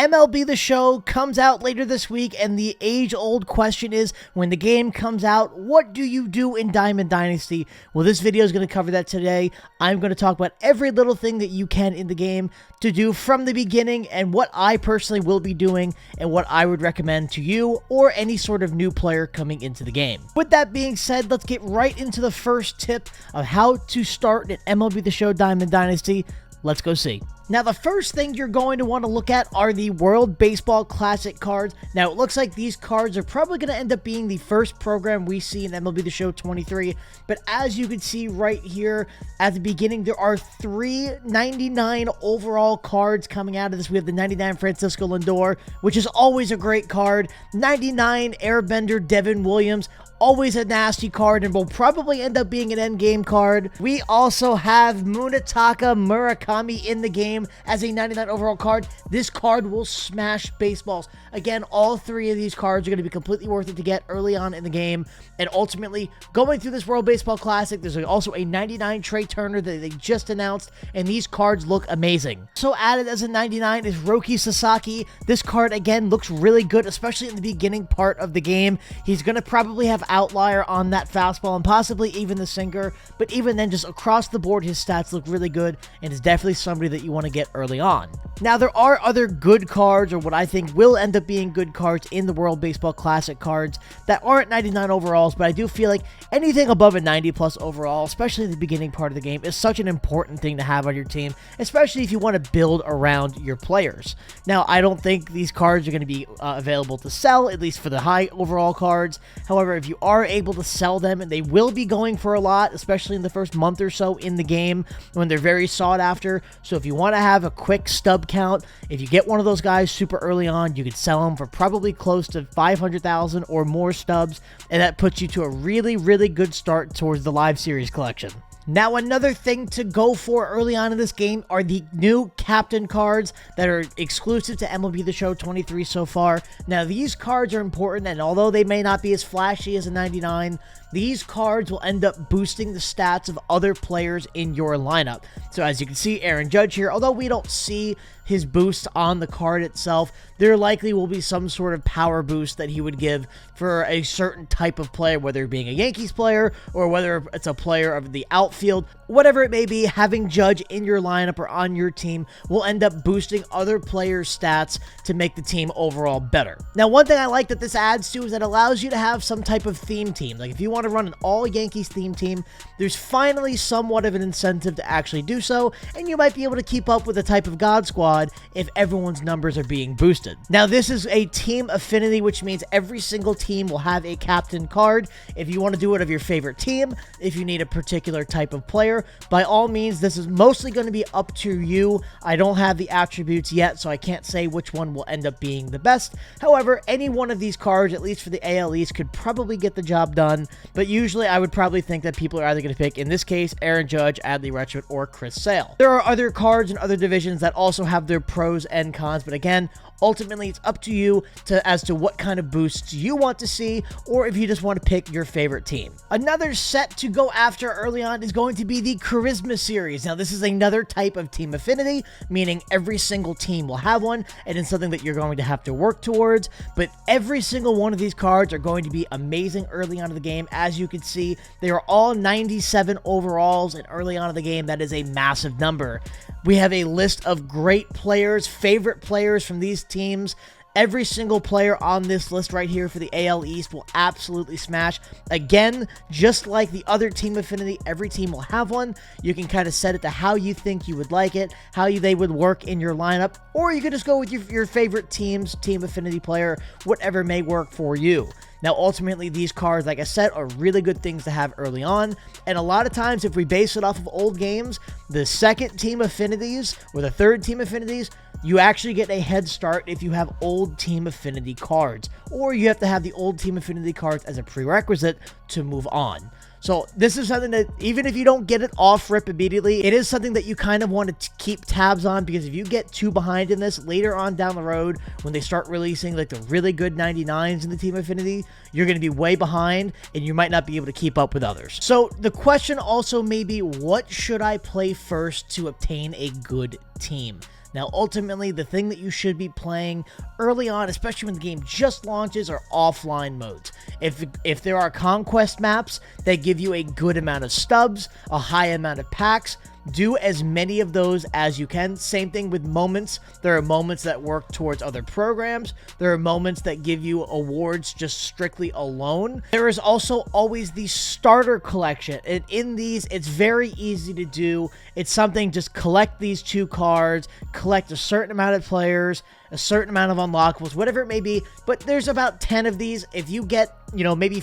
MLB The Show comes out later this week, and the age-old question is, when the game comes out, what do you do in Diamond Dynasty? Well, this video is going to cover that today. I'm going to talk about every little thing that you can in the game to do from the beginning, and what I personally will be doing, and what I would recommend to you or any sort of new player coming into the game. With that being said, let's get right into the first tip of how to start an MLB The Show Diamond Dynasty. Let's go see. Now, the first thing you're going to want to look at are the World Baseball Classic cards. Now, it looks like these cards are probably going to end up being the first program we see in MLB The Show 23. But as you can see right here at the beginning, there are 399 overall cards coming out of this. We have the 99 Francisco Lindor, which is always a great card. 99 Airbender Devin Williams, always a nasty card and will probably end up being an endgame card. We also have Munetaka Murakami in the game as a 99 overall card. This card will smash baseballs. Again, all three of these cards are going to be completely worth it to get early on in the game. And ultimately, going through this World Baseball Classic, there's also a 99 Trey Turner that they just announced, and these cards look amazing. So added as a 99 is Roki Sasaki. This card, again, looks really good, especially in the beginning part of the game. He's going to probably have outlier on that fastball and possibly even the sinker, but even then, just across the board, his stats look really good and is definitely somebody that you want to get early on. Now, there are other good cards, or what I think will end up being good cards in the World Baseball Classic cards that aren't 99 overalls, but I do feel like anything above a 90 plus overall, especially in the beginning part of the game, is such an important thing to have on your team, especially if you want to build around your players. Now, I don't think these cards are going to be available to sell, at least for the high overall cards. However, if you are able to sell them, and they will be going for a lot, especially in the first month or so in the game when they're very sought after. So if you want to have a quick stub count, if you get one of those guys super early on, you could sell them for probably close to 500,000 or more stubs, and that puts you to a really, really good start towards the live series collection. Now, another thing to go for early on in this game are the new captain cards that are exclusive to MLB The Show 23 so far. Now, these cards are important, and although they may not be as flashy as a 99, these cards will end up boosting the stats of other players in your lineup. So as you can see, Aaron Judge here, although we don't see his boost on the card itself, there likely will be some sort of power boost that he would give for a certain type of player, whether it being a Yankees player or whether it's a player of the outfield. Whatever it may be, having Judge in your lineup or on your team will end up boosting other players' stats to make the team overall better. Now, one thing I like that this adds to is that it allows you to have some type of theme team. Like if you want to run an all Yankees theme team, there's finally somewhat of an incentive to actually do so, and you might be able to keep up with the type of God Squad if everyone's numbers are being boosted. Now, this is a team affinity, which means every single team will have a captain card. If you want to do it of your favorite team, if you need a particular type of player, by all means, this is mostly going to be up to you. I don't have the attributes yet, so I can't say which one will end up being the best. However, any one of these cards, at least for the AL East, could probably get the job done, but usually I would probably think that people are either going to pick, in this case, Aaron Judge, Adley Rutschman, or Chris Sale. There are other cards in other divisions that also have their pros and cons, but again, ultimately, it's up to you as to what kind of boosts you want to see, or if you just want to pick your favorite team. Another set to go after early on is going to be the Charisma Series. Now, this is another type of team affinity, meaning every single team will have one, and it's something that you're going to have to work towards, but every single one of these cards are going to be amazing early on in the game. As you can see, they are all 97 overalls, and early on in the game, that is a massive number. We have a list of great players, favorite players from these teams. Every single player on this list right here for the AL East will absolutely smash. Again, just like the other team affinity, every team will have one. You can kind of set it to how you think you would like it, how they would work in your lineup, or you could just go with your favorite team's team affinity player, whatever may work for you. Now, ultimately, these cards, like I said, are really good things to have early on, and a lot of times, if we base it off of old games, the second team affinities or the third team affinities, you actually get a head start if you have old team affinity cards, or you have to have the old team affinity cards as a prerequisite to move on. So this is something that, even if you don't get it off rip immediately, it is something that you kind of want to keep tabs on, because if you get too behind in this later on down the road, when they start releasing like the really good 99s in the team affinity, you're going to be way behind and you might not be able to keep up with others. So the question also may be, what should I play first to obtain a good team? Now, ultimately, the thing that you should be playing early on, especially when the game just launches, are offline modes. If there are conquest maps that give you a good amount of stubs, a high amount of packs, do as many of those as you can. Same thing with moments. There are moments that work towards other programs. There are moments that give you awards just strictly alone. There is also always the starter collection, and in these, it's very easy to do. It's something, just collect these 2 cards, collect a certain amount of players, a certain amount of unlockables, whatever it may be, but there's about 10 of these. If you get, maybe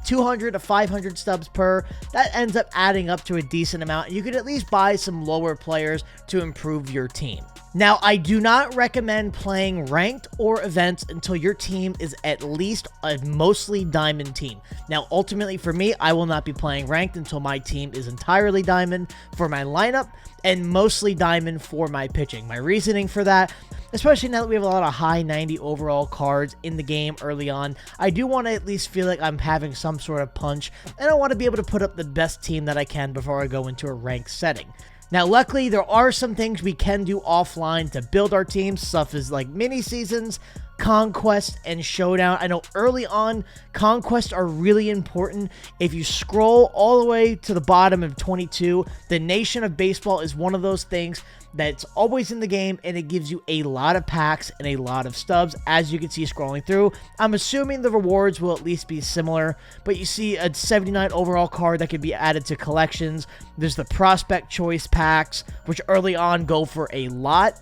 200 to 500 stubs per, that ends up adding up to a decent amount, and you could at least buy some lower players to improve your team. Now, I do not recommend playing ranked or events until your team is at least a mostly diamond team. Now, ultimately for me, I will not be playing ranked until my team is entirely diamond for my lineup and mostly diamond for my pitching. My reasoning for that, especially now that we have a lot of high 90 overall cards in the game early on, I do want to at least feel like I'm having some sort of punch, and I want to be able to put up the best team that I can before I go into a ranked setting. Now, luckily, there are some things we can do offline to build our teams, stuff as like mini seasons, Conquest, and Showdown. I know early on, Conquest are really important. If you scroll all the way to the bottom of 22, the Nation of Baseball is one of those things that's always in the game, and it gives you a lot of packs and a lot of stubs, as you can see scrolling through. I'm assuming the rewards will at least be similar, but you see a 79 overall card that can be added to collections. There's the Prospect Choice packs, which early on go for a lot.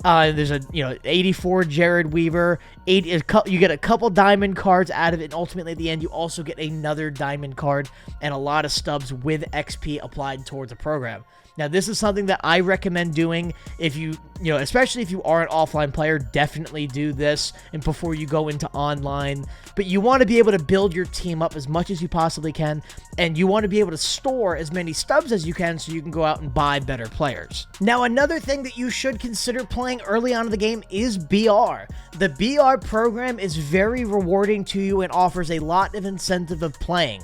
There's a 84 Jared Weaver, you get a couple diamond cards out of it, and ultimately at the end you also get another diamond card and a lot of stubs with XP applied towards the program. Now, this is something that I recommend doing if especially if you are an offline player. Definitely do this and before you go into online. But you want to be able to build your team up as much as you possibly can, and you want to be able to store as many stubs as you can so you can go out and buy better players. Now, another thing that you should consider playing early on in the game is BR. The BR program is very rewarding to you and offers a lot of incentive of playing.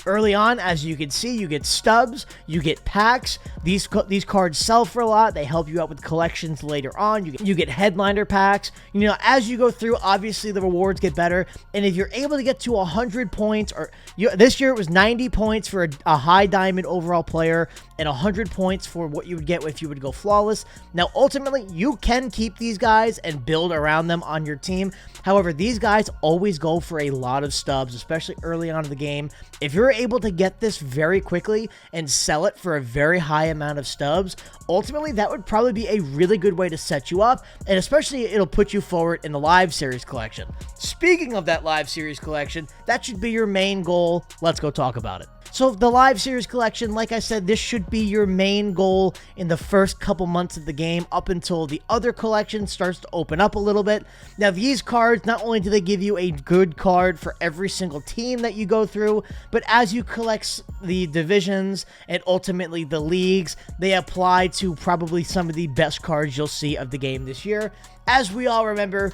Early on, as you can see, you get stubs, you get packs. These cards sell for a lot. They help you out with collections later on. You get headliner packs. As you go through, obviously the rewards get better. And if you're able to get to 100 points, this year it was 90 points for a high diamond overall player and 100 points for what you would get if you would go flawless. Now, ultimately, you can keep these guys and build around them on your team. However, these guys always go for a lot of stubs, especially early on in the game. If you're able to get this very quickly and sell it for a very high amount of stubs, ultimately that would probably be a really good way to set you up, and especially it'll put you forward in the live series collection. Speaking of that live series collection, that should be your main goal. Let's go talk about it. So the live series collection, like I said, this should be your main goal in the first couple months of the game up until the other collection starts to open up a little bit. Now, these cards, not only do they give you a good card for every single team that you go through, but as you collect the divisions and ultimately the leagues, they apply to probably some of the best cards you'll see of the game this year. As we all remember,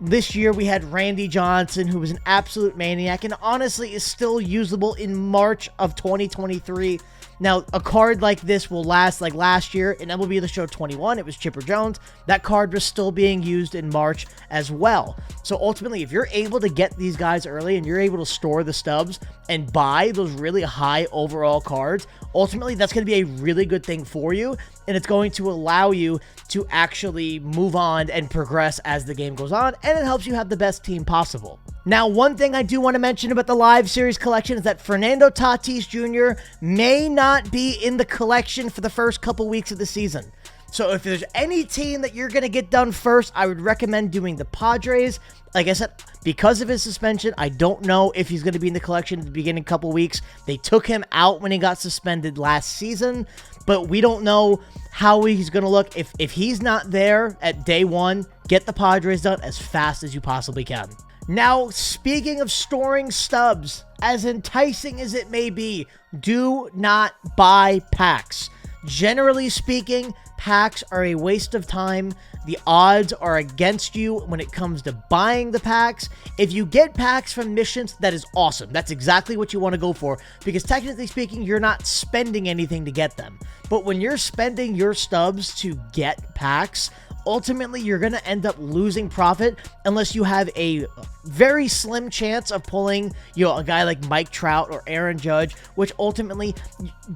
this year we had Randy Johnson, who was an absolute maniac and honestly is still usable in March of 2023. Now, a card like this will last, like last year in MLB The Show 21, it was Chipper Jones. That card was still being used in March as well. So ultimately, if you're able to get these guys early and you're able to store the stubs and buy those really high overall cards, ultimately that's going to be a really good thing for you, and it's going to allow you to actually move on and progress as the game goes on, and it helps you have the best team possible. Now, one thing I do want to mention about the live series collection is that Fernando Tatis Jr. may not be in the collection for the first couple weeks of the season. So if there's any team that you're going to get done first, I would recommend doing the Padres. Like I said, because of his suspension, I don't know if he's going to be in the collection at the beginning couple weeks. They took him out when he got suspended last season, but we don't know how he's going to look. If he's not there at day one, get the Padres done as fast as you possibly can. Now, speaking of storing stubs, as enticing as it may be, do not buy packs. Generally speaking, packs are a waste of time. The odds are against you when it comes to buying the packs. If you get packs from missions, that is awesome. That's exactly what you want to go for, because technically speaking, you're not spending anything to get them. But when you're spending your stubs to get packs, ultimately you're going to end up losing profit unless you have a very slim chance of pulling, a guy like Mike Trout or Aaron Judge, which ultimately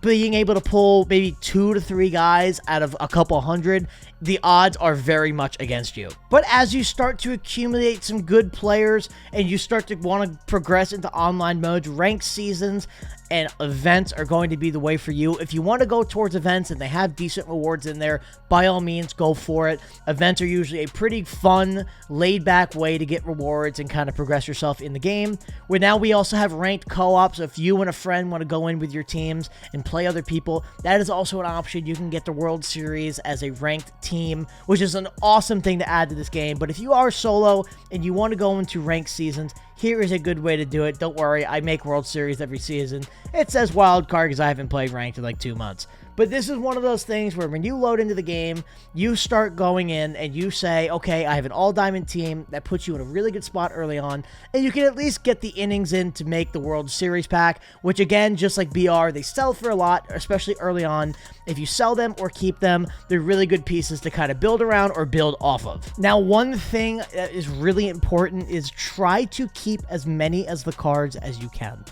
being able to pull maybe 2 to 3 guys out of a couple hundred, the odds are very much against you. But as you start to accumulate some good players and you start to want to progress into online modes, ranked seasons and events are going to be the way for you. If you want to go towards events and they have decent rewards in there, by all means, go for it. Events are usually a pretty fun, laid-back way to get rewards and kind of progress yourself in the game. Where now we also have ranked co-ops. So if you and a friend want to go in with your teams and play other people, that is also an option. You can get the World Series as a ranked team, which is an awesome thing to add to this game. But if you are solo and you want to go into ranked seasons, here is a good way to do it. Don't worry, I make World Series every season. It says wild card because I haven't played ranked in like 2 months. But this is one of those things where when you load into the game, you start going in and you say, okay, I have an all-diamond team. That puts you in a really good spot early on. And you can at least get the innings in to make the World Series pack, which again, just like BR, they sell for a lot, especially early on. If you sell them or keep them, they're really good pieces to kind of build around or build off of. Now, one thing that is really important is try to keep as many as the cards as you can.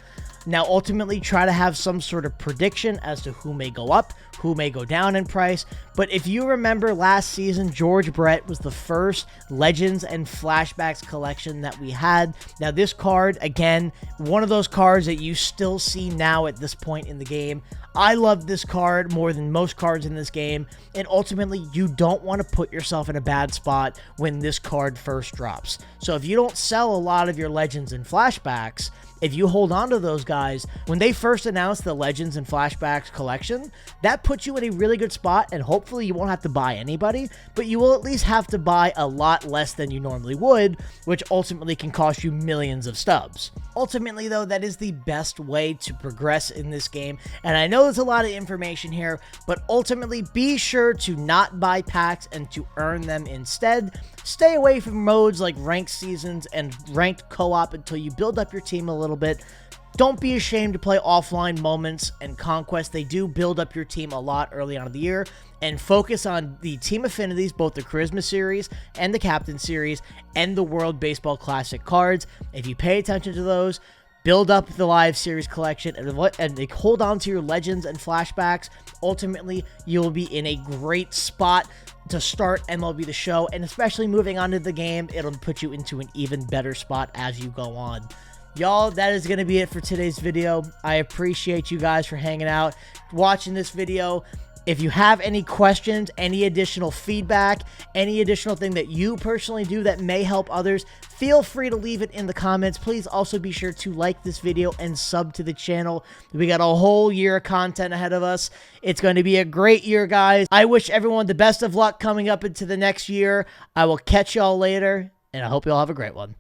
Now, ultimately, try to have some sort of prediction as to who may go up, who may go down in price. But if you remember last season, George Brett was the first Legends and Flashbacks collection that we had. Now, this card, again, one of those cards that you still see now at this point in the game. I love this card more than most cards in this game, and ultimately, you don't want to put yourself in a bad spot when this card first drops. So if you don't sell a lot of your Legends and Flashbacks, if you hold on to those guys, when they first announced the Legends and Flashbacks collection, that puts you in a really good spot, and hopefully you won't have to buy anybody, but you will at least have to buy a lot less than you normally would, which ultimately can cost you millions of stubs. Ultimately, though, that is the best way to progress in this game, and I know there's a lot of information here, but ultimately be sure to not buy packs and to earn them instead. Stay away from modes like ranked seasons and ranked co-op until you build up your team a little bit. Don't be ashamed to play offline moments and conquest. They do build up your team a lot early on in the year. And focus on the team affinities, both the Charisma Series and the Captain Series and the World Baseball Classic cards. If you pay attention to those, build up the Live Series collection and hold on to your Legends and Flashbacks. Ultimately, you'll be in a great spot to start MLB The Show, and especially moving on to the game, it'll put you into an even better spot as you go on. Y'all, that is going to be it for today's video. I appreciate you guys for hanging out, watching this video. If you have any questions, any additional feedback, any additional thing that you personally do that may help others, feel free to leave it in the comments. Please also be sure to like this video and sub to the channel. We got a whole year of content ahead of us. It's going to be a great year, guys. I wish everyone the best of luck coming up into the next year. I will catch y'all later, and I hope y'all have a great one.